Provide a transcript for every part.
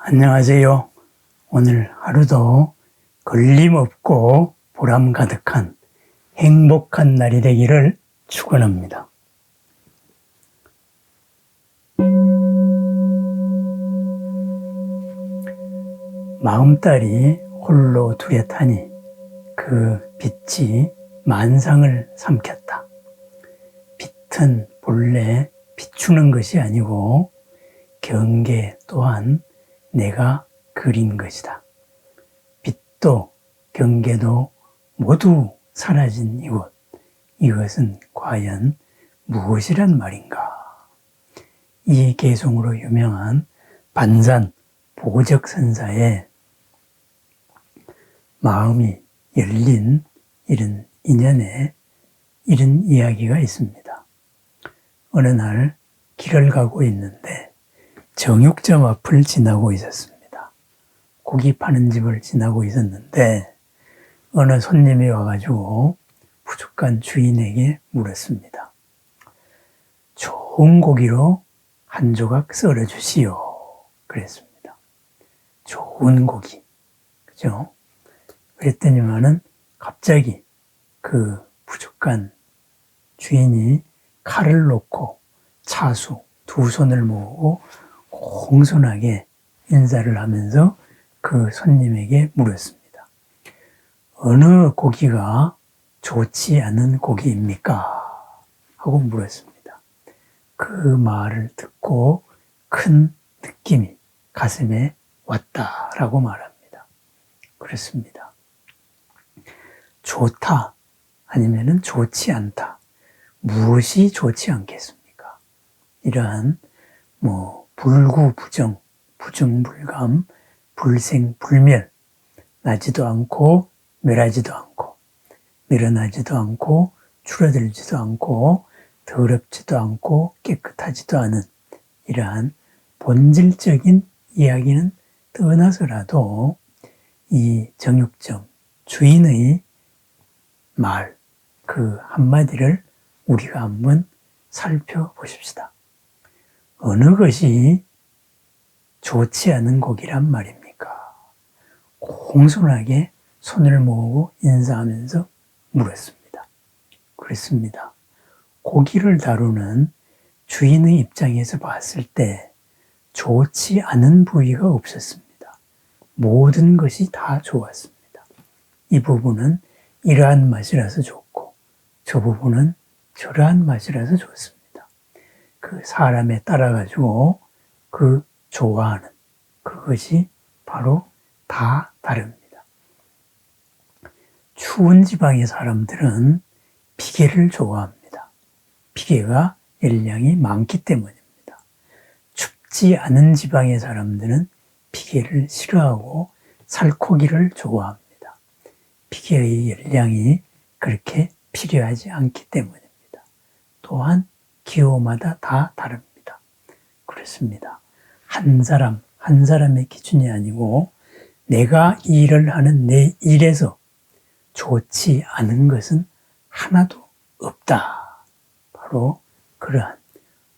안녕하세요. 오늘 하루도 걸림없고 보람 가득한 행복한 날이 되기를 축원합니다. 마음딸이 홀로 두렷하니 그 빛이 만상을 삼켰다. 빛은 본래 비추는 것이 아니고 경계 또한 내가 그린 것이다. 빛도 경계도 모두 사라진 이곳, 이것은 과연 무엇이란 말인가? 이 개송으로 유명한 반산 보적선사의 마음이 열린 이런 인연에 이런 이야기가 있습니다. 어느 날 길을 가고 있는데 정육점 앞을 지나고 있었습니다. 고기 파는 집을 지나고 있었는데 어느 손님이 와가지고 부족한 주인에게 물었습니다. 좋은 고기로 한 조각 썰어주시오. 그랬습니다. 좋은 고기. 그죠? 그랬더니만은 갑자기 그 부족한 주인이 칼을 놓고 차수 두 손을 모으고 공손하게 인사를 하면서 그 손님에게 물었습니다. 어느 고기가 좋지 않은 고기입니까? 하고 물었습니다. 그 말을 듣고 큰 느낌이 가슴에 왔다라고 말합니다. 그렇습니다. 좋다 아니면은 좋지 않다. 무엇이 좋지 않겠습니까? 이러한 불구부정, 부정불감, 불생불멸, 나지도 않고 멸하지도 않고 늘어나지도 않고 줄어들지도 않고 더럽지도 않고 깨끗하지도 않은 이러한 본질적인 이야기는 떠나서라도 이 정육점 주인의 말, 그 한마디를 우리가 한번 살펴보십시다. 어느 것이 좋지 않은 고기란 말입니까? 공손하게 손을 모으고 인사하면서 물었습니다. 그렇습니다. 고기를 다루는 주인의 입장에서 봤을 때 좋지 않은 부위가 없었습니다. 모든 것이 다 좋았습니다. 이 부분은 이러한 맛이라서 좋고 저 부분은 저러한 맛이라서 좋습니다. 그 사람에 따라가지고 그 좋아하는 그것이 바로 다 다릅니다. 추운 지방의 사람들은 비계를 좋아합니다. 비계가 열량이 많기 때문입니다. 춥지 않은 지방의 사람들은 비계를 싫어하고 살코기를 좋아합니다. 비계의 열량이 그렇게 필요하지 않기 때문입니다. 또한 기호마다 다 다릅니다. 그렇습니다. 한 사람의 기준이 아니고 내가 일을 하는 내 일에서 좋지 않은 것은 하나도 없다. 바로 그러한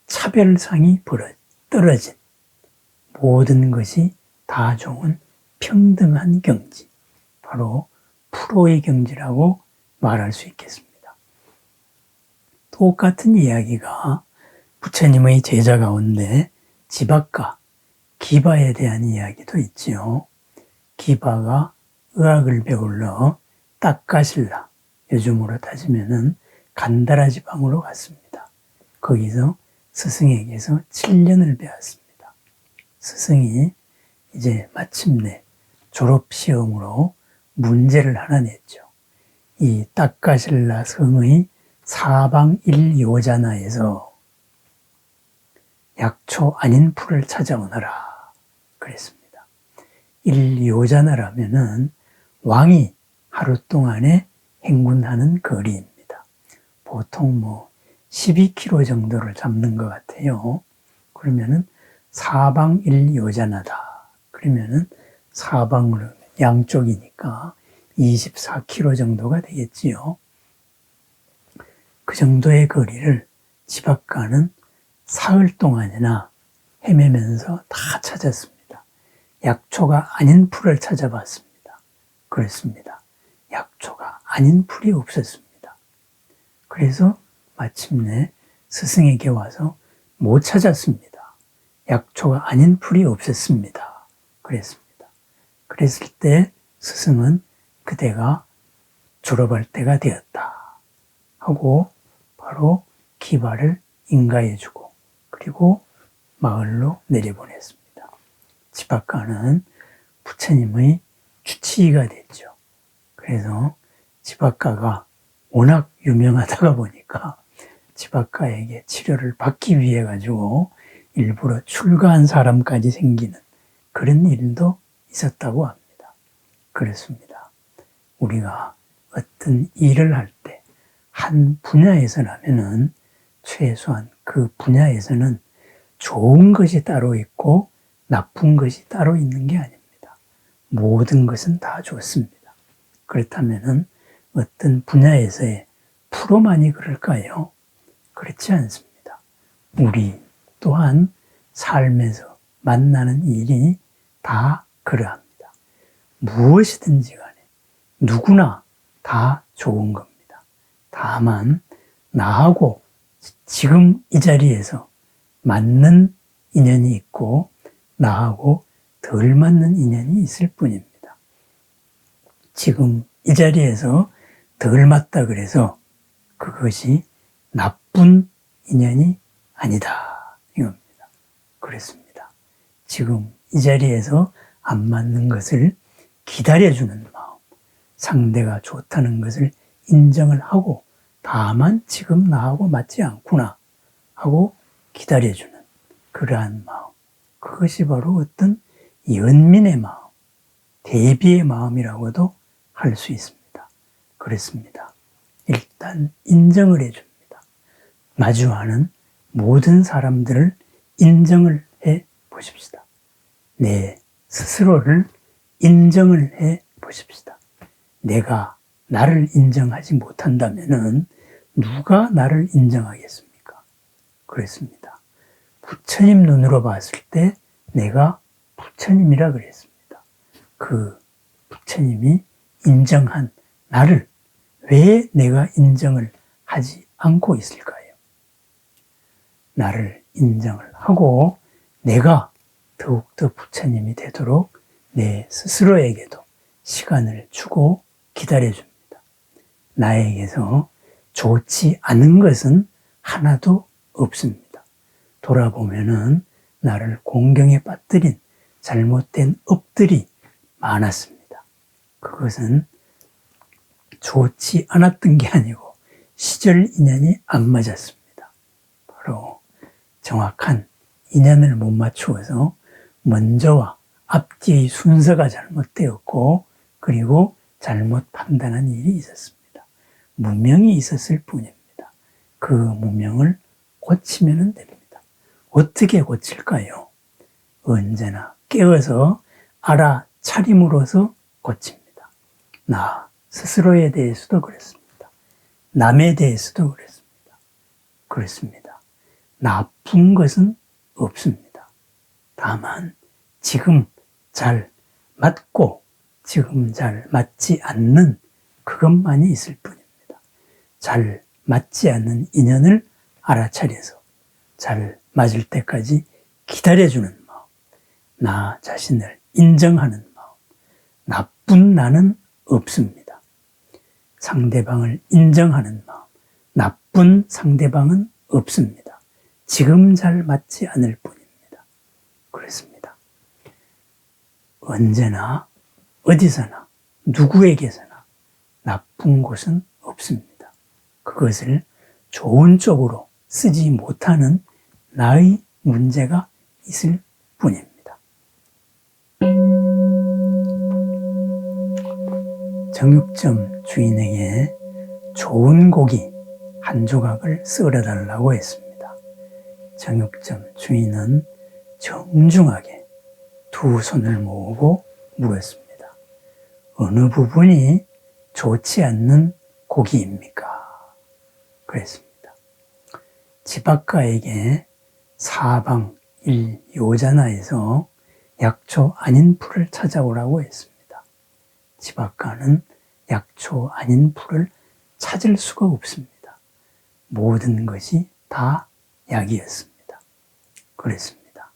차별상이 떨어진 모든 것이 다 좋은 평등한 경지, 바로 프로의 경지라고 말할 수 있겠습니다. 똑같은 이야기가 부처님의 제자 가운데 지박가, 기바에 대한 이야기도 있지요. 기바가 의학을 배우러 딱가실라, 요즘으로 따지면은 간다라 지방으로 갔습니다. 거기서 스승에게서 7년을 배웠습니다. 스승이 이제 마침내 졸업시험으로 문제를 하나 냈죠. 이 딱가실라 성의 사방일요자나에서 약초 아닌 풀을 찾아오너라 그랬습니다. 일요자나라면은 왕이 하루 동안에 행군하는 거리입니다. 보통 12km 정도를 잡는 것 같아요. 그러면은 사방일요자나다. 그러면은 사방으로 양쪽이니까 24km 정도가 되겠지요. 그 정도의 거리를 지박가는 사흘 동안이나 헤매면서 다 찾았습니다. 약초가 아닌 풀을 찾아봤습니다. 그랬습니다. 약초가 아닌 풀이 없었습니다. 그래서 마침내 스승에게 와서 못 찾았습니다. 약초가 아닌 풀이 없었습니다. 그랬습니다. 그랬을 때 스승은 그대가 졸업할 때가 되었다 하고 바로 기발을 인가해주고 그리고 마을로 내려보냈습니다. 지박가는 부처님의 주치의가 됐죠. 그래서 지박가가 워낙 유명하다가 보니까 지박가에게 치료를 받기 위해 가지고 일부러 출가한 사람까지 생기는 그런 일도 있었다고 합니다. 그렇습니다. 우리가 어떤 일을 할 때 한 분야에서라면은 최소한 그 분야에서는 좋은 것이 따로 있고 나쁜 것이 따로 있는 게 아닙니다. 모든 것은 다 좋습니다. 그렇다면은 어떤 분야에서의 프로만이 그럴까요? 그렇지 않습니다. 우리 또한 삶에서 만나는 일이 다 그러합니다. 무엇이든지 간에 누구나 다 좋은 겁니다. 다만 나하고 지금 이 자리에서 맞는 인연이 있고 나하고 덜 맞는 인연이 있을 뿐입니다. 지금 이 자리에서 덜 맞다 그래서 그것이 나쁜 인연이 아니다 이겁니다. 그렇습니다. 지금 이 자리에서 안 맞는 것을 기다려주는 마음, 상대가 좋다는 것을 인정을 하고 다만 지금 나하고 맞지 않구나 하고 기다려주는 그러한 마음, 그것이 바로 어떤 연민의 마음, 대비의 마음이라고도 할 수 있습니다. 그렇습니다. 일단 인정을 해줍니다. 마주하는 모든 사람들을 인정을 해 보십시다. 내 스스로를 인정을 해 보십시다. 내가 나를 인정하지 못한다면은 누가 나를 인정하겠습니까? 그렇습니다. 부처님 눈으로 봤을 때 내가 부처님이라 그랬습니다. 그 부처님이 인정한 나를 왜 내가 인정을 하지 않고 있을까요? 나를 인정을 하고 내가 더욱더 부처님이 되도록 내 스스로에게도 시간을 주고 기다려줍니다. 나에게서 좋지 않은 것은 하나도 없습니다. 돌아보면은 나를 공경에 빠뜨린 잘못된 업들이 많았습니다. 그것은 좋지 않았던 게 아니고 시절 인연이 안 맞았습니다. 바로 정확한 인연을 못 맞추어서 먼저와 앞뒤의 순서가 잘못되었고 그리고 잘못 판단한 일이 있었습니다. 무명이 있었을 뿐입니다. 그 무명을 고치면 됩니다. 어떻게 고칠까요? 언제나 깨어서 알아차림으로써 고칩니다. 나 스스로에 대해서도 그랬습니다. 남에 대해서도 그랬습니다. 그렇습니다. 나쁜 것은 없습니다. 다만 지금 잘 맞고 지금 잘 맞지 않는 그것만이 있을 뿐입니다. 잘 맞지 않는 인연을 알아차려서 잘 맞을 때까지 기다려주는 마음, 나 자신을 인정하는 마음, 나쁜 나는 없습니다. 상대방을 인정하는 마음, 나쁜 상대방은 없습니다. 지금 잘 맞지 않을 뿐입니다. 그렇습니다. 언제나 어디서나 누구에게서나 나쁜 곳은 없습니다. 그것을 좋은 쪽으로 쓰지 못하는 나의 문제가 있을 뿐입니다. 정육점 주인에게 좋은 고기 한 조각을 썰어달라고 했습니다. 정육점 주인은 정중하게 두 손을 모으고 물었습니다. 어느 부분이 좋지 않는 고기입니까? 그랬습니다. 지박가에게 사방 일요자나에서 약초 아닌 풀을 찾아오라고 했습니다. 지박가는 약초 아닌 풀을 찾을 수가 없습니다. 모든 것이 다 약이었습니다. 그랬습니다.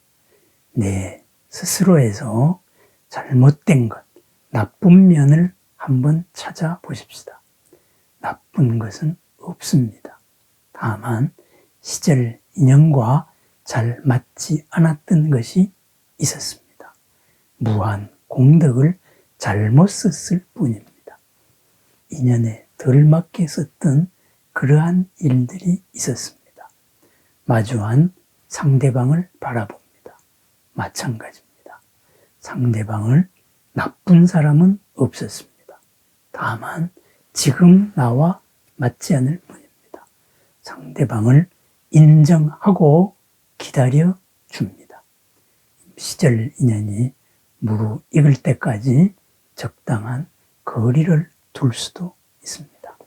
내 스스로에서 잘못된 것, 나쁜 면을 한번 찾아보십시다. 나쁜 것은 없습니다. 다만 시절 인연과 잘 맞지 않았던 것이 있었습니다. 무한 공덕을 잘못 썼을 뿐입니다. 인연에 덜 맞게 썼던 그러한 일들이 있었습니다. 마주한 상대방을 바라봅니다. 마찬가지입니다. 상대방을 나쁜 사람은 없었습니다. 다만 지금 나와 맞지 않을 뿐입니다. 상대방을 인정하고 기다려 줍니다. 시절 인연이 무르익을 때까지 적당한 거리를 둘 수도 있습니다.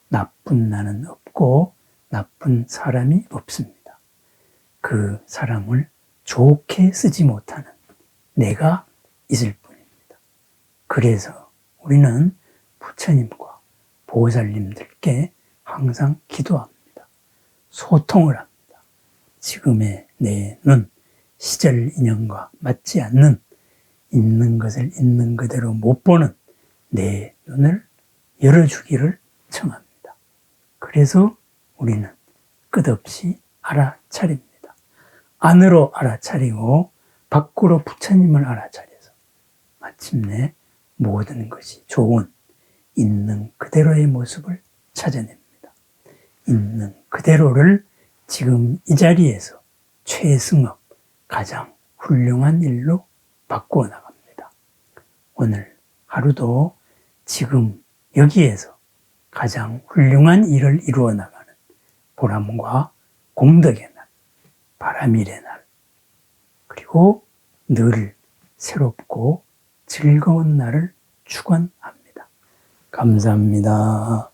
나쁜 나는 없고 나쁜 사람이 없습니다. 그 사람을 좋게 쓰지 못하는 내가 있을 뿐입니다. 그래서 우리는 부처님과 보살님들께 항상 기도합니다. 소통을 합니다. 지금의 내 눈, 시절 인연과 맞지 않는, 있는 것을 있는 그대로 못 보는 내 눈을 열어주기를 청합니다. 그래서 우리는 끝없이 알아차립니다. 안으로 알아차리고 밖으로 부처님을 알아차려서 마침내 모든 것이 좋은 있는 그대로의 모습을 찾아냅니다. 있는 그대로를 지금 이 자리에서 최승업, 가장 훌륭한 일로 바꾸어 나갑니다. 오늘 하루도 지금 여기에서 가장 훌륭한 일을 이루어 나가는 보람과 공덕의 날, 바람일의 날, 그리고 늘 새롭고 즐거운 날을 축원합니다. 감사합니다.